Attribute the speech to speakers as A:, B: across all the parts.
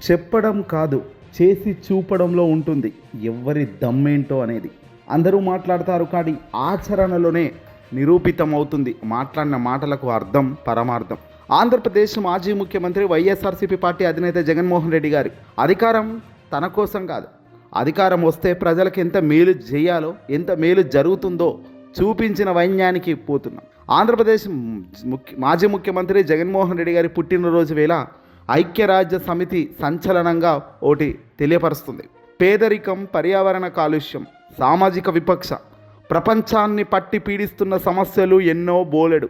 A: చెప్పడం కాదు, చేసి చూపడంలో ఉంటుంది ఎవరి దమ్మేంటో అనేది. అందరూ మాట్లాడతారు కానీ ఆచరణలోనే నిరూపితం అవుతుంది మాట్లాడిన మాటలకు అర్థం పరమార్థం. ఆంధ్రప్రదేశ్ మాజీ ముఖ్యమంత్రి వైఎస్ఆర్సీపీ పార్టీ అధినేత జగన్మోహన్ రెడ్డి గారి అధికారం తన కోసం కాదు, అధికారం వస్తే ప్రజలకు ఎంత మేలు చేయాలో, ఎంత మేలు జరుగుతుందో చూపించిన వైన్యానికి పోతున్నాం. ఆంధ్రప్రదేశ్ మాజీ ముఖ్యమంత్రి జగన్మోహన్ రెడ్డి గారి పుట్టినరోజు వేళ ఐక్యరాజ్య సమితి సంచలనంగా ఒకటి తెలియపరుస్తుంది. పేదరికం, పర్యావరణ కాలుష్యం, సామాజిక వివక్ష, ప్రపంచాన్ని పట్టి పీడిస్తున్న సమస్యలు ఎన్నో బోలెడు.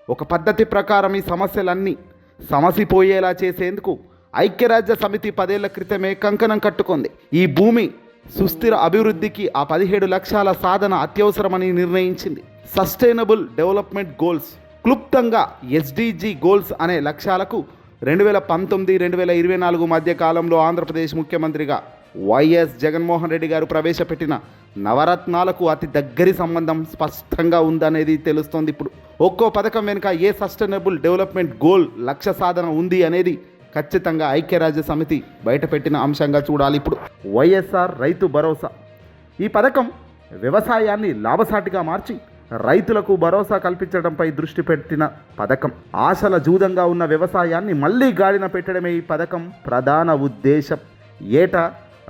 A: ఒక పద్ధతి ప్రకారం ఈ సమస్యలన్నీ సమసిపోయేలా చేసేందుకు ఐక్యరాజ్య సమితి 10 ఏళ్ల క్రితమే కంకణం కట్టుకుంది. ఈ భూమి సుస్థిర అభివృద్ధికి ఆ 17 లక్ష్యాల సాధన అత్యవసరమని నిర్ణయించింది. సస్టైనబుల్ డెవలప్మెంట్ గోల్స్, క్లుప్తంగా ఎస్డిజి గోల్స్ అనే లక్ష్యాలకు 2019-2024 మధ్య కాలంలో ఆంధ్రప్రదేశ్ ముఖ్యమంత్రిగా వైఎస్ జగన్మోహన్ రెడ్డి గారు ప్రవేశపెట్టిన నవరత్నాలకు అతి దగ్గరి సంబంధం స్పష్టంగా ఉందనేది తెలుస్తోంది. ఇప్పుడు ఒక్కో పథకం వెనుక ఏ సస్టైనబుల్ డెవలప్మెంట్ గోల్ లక్ష్య సాధన ఉంది అనేది ఖచ్చితంగా ఐక్యరాజ్య సమితి బయటపెట్టిన అంశంగా చూడాలి. ఇప్పుడు వైఎస్ఆర్ రైతు భరోసా, ఈ పథకం వ్యవసాయాన్ని లాభసాటిగా మార్చి రైతులకు భరోసా కల్పించడంపై దృష్టి పెట్టిన పథకం. ఆశల జూదంగా ఉన్న వ్యవసాయాన్ని మళ్లీ గాడిన పెట్టడమే ఈ పథకం ప్రధాన ఉద్దేశం. ఏటా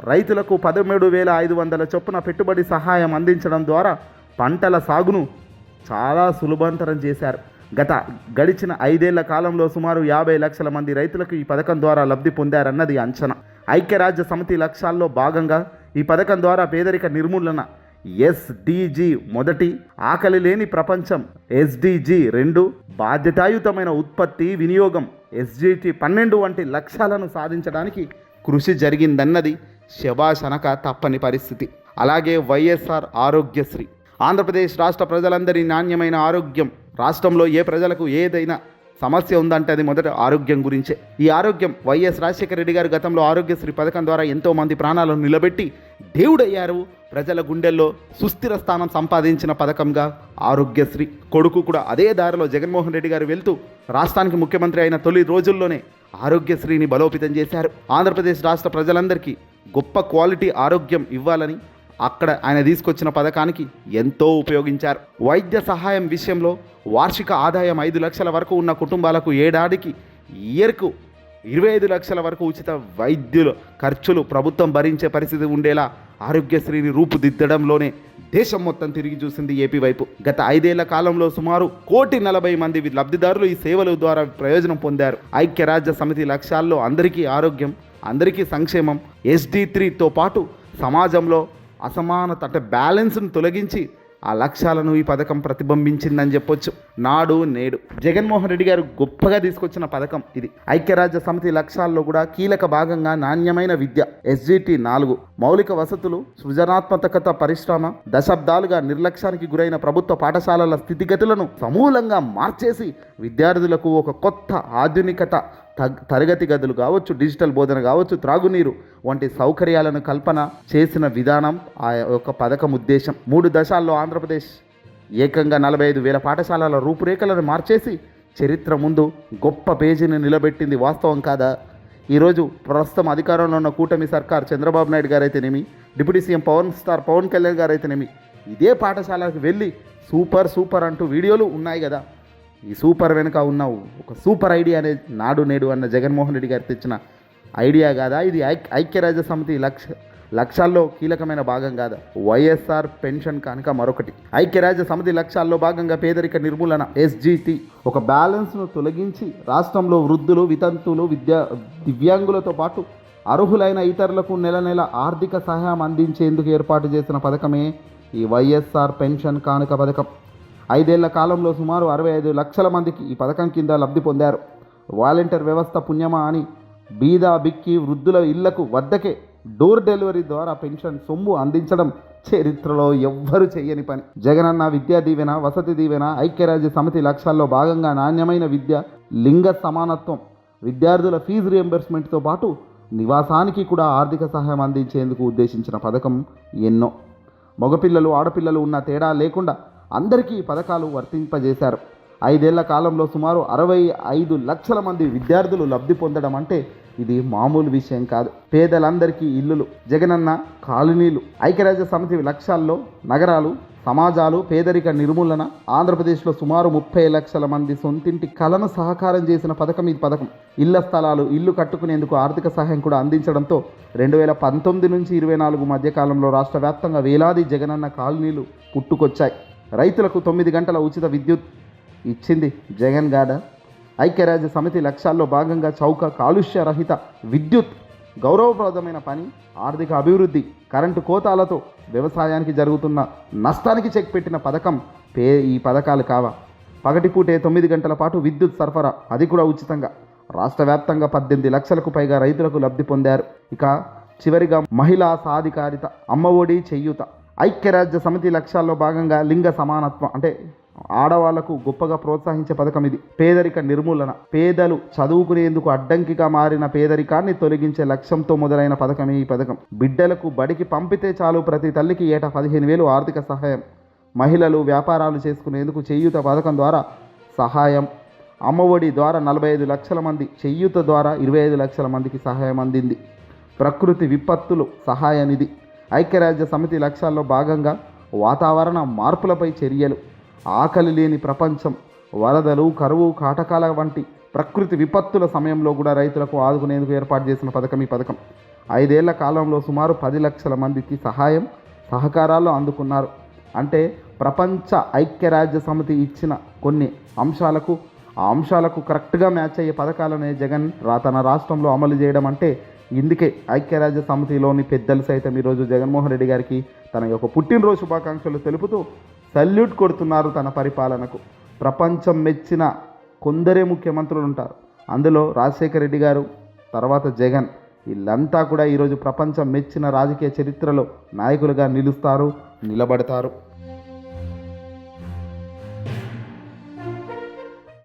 A: రైతులకు 13,500 చొప్పున పెట్టుబడి సహాయం అందించడం ద్వారా పంటల సాగును చాలా సులభంతరం చేశారు. గడిచిన 5 ఏళ్ల కాలంలో సుమారు 50 లక్షల మంది రైతులకు ఈ పథకం ద్వారా లబ్ధి పొందారన్నది అంచనా. ఐక్యరాజ్య సమితి లక్ష్యాల్లో భాగంగా ఈ పథకం ద్వారా పేదరిక నిర్మూలన ఎస్డిజి 1, ఆకలి లేని ప్రపంచం ఎస్డిజి 2, బాధ్యతాయుతమైన ఉత్పత్తి వినియోగం ఎస్డిజి 12 వంటి లక్ష్యాలను సాధించడానికి కృషి జరిగిందన్నది శభాషనక తప్పని పరిస్థితి. అలాగే వైఎస్ఆర్ ఆరోగ్యశ్రీ, ఆంధ్రప్రదేశ్ రాష్ట్ర ప్రజలందరి నాణ్యమైన ఆరోగ్యం. రాష్ట్రంలో ఏ ప్రజలకు ఏదైనా సమస్య ఉందంటే అది మొదట ఆరోగ్యం గురించే. ఈ ఆరోగ్యం వైఎస్ రాజశేఖర రెడ్డి గారు గతంలో ఆరోగ్యశ్రీ పథకం ద్వారా ఎంతోమంది ప్రాణాలను నిలబెట్టి దేవుడయ్యారు. ప్రజల గుండెల్లో సుస్థిర స్థానం సంపాదించిన పథకంగా ఆరోగ్యశ్రీ. కొడుకు కూడా అదే దారిలో జగన్మోహన్ రెడ్డి గారు వెళ్తూ రాష్ట్రానికి ముఖ్యమంత్రి అయిన తొలి రోజుల్లోనే ఆరోగ్యశ్రీని బలోపేతం చేశారు. ఆంధ్రప్రదేశ్ రాష్ట్ర ప్రజలందరికీ గొప్ప క్వాలిటీ ఆరోగ్యం ఇవ్వాలని అక్కడ ఆయన తీసుకొచ్చిన పథకానికి ఎంతో ఉపయోగించారు. వైద్య సహాయం విషయంలో వార్షిక ఆదాయం 5 లక్షల వరకు ఉన్న కుటుంబాలకు ఏడాదికి ఇయర్కు 25 లక్షల వరకు ఉచిత వైద్యుల ఖర్చులు ప్రభుత్వం భరించే పరిస్థితి ఉండేలా ఆరోగ్యశ్రీని రూపుదిద్దడంలోనే దేశం మొత్తం తిరిగి చూసింది ఏపీ వైపు. గత 5 ఏళ్ల కాలంలో సుమారు 1,40,00,000 మంది లబ్ధిదారులు ఈ సేవల ద్వారా ప్రయోజనం పొందారు. ఐక్యరాజ్య సమితి లక్ష్యాల్లో అందరికీ ఆరోగ్యం, అందరికీ సంక్షేమం, SD3తో పాటు సమాజంలో అసమానత అంటే బ్యాలెన్స్ను తొలగించి ఆ లక్ష్యాలను ఈ పథకం ప్రతిబింబించిందని చెప్పొచ్చు. నాడు నేడు జగన్మోహన్ రెడ్డి గారు గొప్పగా తీసుకొచ్చిన పథకం ఇది. ఐక్యరాజ్య సమితి లక్ష్యాల్లో కూడా కీలక భాగంగా నాణ్యమైన విద్య SGT 4, మౌలిక వసతులు, సృజనాత్మకత, పరిశ్రమ. దశాబ్దాలుగా నిర్లక్ష్యానికి గురైన ప్రభుత్వ పాఠశాలల స్థితిగతులను సమూలంగా మార్చేసి విద్యార్థులకు ఒక కొత్త ఆధునికత, తరగతి గదులు కావచ్చు, డిజిటల్ బోధన కావచ్చు, త్రాగునీరు వంటి సౌకర్యాలను కల్పన చేసిన విధానం ఆ యొక్క పథకం ఉద్దేశం. 3 దశల్లో ఆంధ్రప్రదేశ్ ఏకంగా 45,000 పాఠశాలల రూపురేఖలను మార్చేసి చరిత్ర ముందు గొప్ప పేజీని నిలబెట్టింది. వాస్తవం కాదా? ఈరోజు ప్రస్తుతం అధికారంలో ఉన్న కూటమి సర్కార్ చంద్రబాబు నాయుడు గారు అయితేనేమి, డిప్యూటీ సీఎం పవన్ కళ్యాణ్ గారు అయితేనేమి ఇదే పాఠశాలకు వెళ్ళి సూపర్ అంటూ వీడియోలు ఉన్నాయి కదా. ఈ సూపర్ వెనుక ఉన్న ఒక సూపర్ ఐడియా అనేది నాడు నేడు అన్న జగన్మోహన్ రెడ్డి గారు తెచ్చిన ఐడియా కాదా? ఇది ఐక్యరాజ్య సమితి లక్ష్యాల్లో కీలకమైన భాగం కాదా? వైఎస్ఆర్ పెన్షన్ కనుక మరొకటి. ఐక్యరాజ్య సమితి లక్ష్యాల్లో భాగంగా పేదరిక నిర్మూలన SGT ఒక బ్యాలెన్స్ను తొలగించి రాష్ట్రంలో వృద్ధులు, వితంతువులు, దివ్యాంగులతో పాటు అర్హులైన ఇతరులకు నెల ఆర్థిక సహాయం అందించేందుకు ఏర్పాటు చేసిన పథకమే ఈ వైఎస్ఆర్ పెన్షన్ కానుక పథకం. 5 ఏళ్ల కాలంలో సుమారు 65 లక్షల మందికి ఈ పథకం కింద లబ్ధి పొందారు. వాలంటీర్ వ్యవస్థ పుణ్యమా అని బీద బిక్కి వృద్ధుల ఇళ్లకు వద్దకే డోర్ డెలివరీ ద్వారా పెన్షన్ సొమ్ము అందించడం చరిత్రలో ఎవ్వరూ చేయని పని. జగనన్న విద్యా దీవెన, వసతి దీవెన, ఐక్యరాజ్య సమితి లక్ష్యాల్లో భాగంగా నాణ్యమైన విద్య, లింగ సమానత్వం, విద్యార్థుల ఫీజు రియంబర్స్మెంట్తో పాటు నివాసానికి కూడా ఆర్థిక సహాయం అందించేందుకు ఉద్దేశించిన పథకం ఎన్నో. మగపిల్లలు, ఆడపిల్లలు ఉన్న తేడా లేకుండా అందరికీ పథకాలు వర్తింపజేశారు. 5 ఏళ్ల కాలంలో సుమారు 65 లక్షల మంది విద్యార్థులు లబ్ధి పొందడం అంటే ఇది మామూలు విషయం కాదు. పేదలందరికీ ఇల్లులు, జగనన్న కాలనీలు, ఐక్యరాజ్య సమితి లక్ష్యాల్లో నగరాలు, సమాజాలు, పేదరిక నిర్మూలన, ఆంధ్రప్రదేశ్లో సుమారు 30 లక్షల మంది సొంతింటి కలను సహకారం చేసిన పథకం ఈ పథకం. ఇళ్ల స్థలాలు, ఇల్లు కట్టుకునేందుకు ఆర్థిక సహాయం కూడా అందించడంతో 2019 నుంచి 24 మధ్యకాలంలో రాష్ట్ర వ్యాప్తంగా వేలాది జగనన్న కాలనీలు పుట్టుకొచ్చాయి. రైతులకు 9 గంటల ఉచిత విద్యుత్ ఇచ్చింది జగన్ గాడ. ఐక్యరాజ్య సమితి లక్ష్యాల్లో భాగంగా చౌక కాలుష్య రహిత విద్యుత్, గౌరవప్రదమైన పని, ఆర్థిక అభివృద్ధి, కరెంటు కోతాలతో వ్యవసాయానికి జరుగుతున్న నష్టానికి చెక్ పెట్టిన పథకం ఈ పథకాలు కావా? పగటిపూటే 9 గంటల పాటు విద్యుత్ సరఫరా, అది కూడా ఉచితంగా. రాష్ట్ర వ్యాప్తంగా 18 లక్షలకు పైగా రైతులకు లబ్ధి పొందారు. ఇక చివరిగా మహిళా సాధికారిత, అమ్మఒడి, చేయూత. ఐక్యరాజ్య సమితి లక్ష్యాల్లో భాగంగా లింగ సమానత్వం అంటే ఆడవాళ్లకు గొప్పగా ప్రోత్సహించే పథకం ఇది. పేదరిక నిర్మూలన, పేదలు చదువుకునేందుకు అడ్డంకిగా మారిన పేదరికాన్ని తొలగించే లక్ష్యంతో మొదలైన పథకమే ఈ పథకం. బిడ్డలకు బడికి పంపితే చాలు ప్రతి తల్లికి ఏటా 15,000 ఆర్థిక సహాయం. మహిళలు వ్యాపారాలు చేసుకునేందుకు చేయూత పథకం ద్వారా సహాయం. అమ్మఒడి ద్వారా 45 లక్షల మంది, చేయూత ద్వారా 25 లక్షల మందికి సహాయం అందింది. ప్రకృతి విపత్తులు సహాయ నిధి. ఐక్యరాజ్య సమితి లక్ష్యాల్లో భాగంగా వాతావరణ మార్పులపై చర్యలు, ఆకలి లేని ప్రపంచం, వరదలు, కరువు, కాటకాల వంటి ప్రకృతి విపత్తుల సమయంలో కూడా రైతులకు ఆదుకునేందుకు ఏర్పాటు చేసిన పథకం ఈ పథకం. 5 ఏళ్ల కాలంలో సుమారు 10 లక్షల మందికి సహాయం, సహకారాలు అందుకున్నారు. అంటే ప్రపంచ ఐక్యరాజ్య సమితి ఇచ్చిన కొన్ని ఆ అంశాలకు కరెక్ట్గా మ్యాచ్ అయ్యే పథకాలనే జగన్ తన రాష్ట్రంలో అమలు చేయడం అంటే ఇందుకే ఐక్యరాజ్య సమితిలోని పెద్దలు సైతం ఈరోజు జగన్మోహన్ రెడ్డి గారికి తన యొక్క పుట్టినరోజు శుభాకాంక్షలు తెలుపుతూ సల్యూట్ కొడుతున్నారు తన పరిపాలనకు. ప్రపంచం మెచ్చిన కొందరే ముఖ్యమంత్రులు ఉంటారు. అందులో రాజశేఖర రెడ్డి గారు, తర్వాత జగన్, వీళ్ళంతా కూడా ఈరోజు ప్రపంచం మెచ్చిన రాజకీయ చరిత్రలో నాయకులుగా నిలుస్తారు, నిలబడతారు.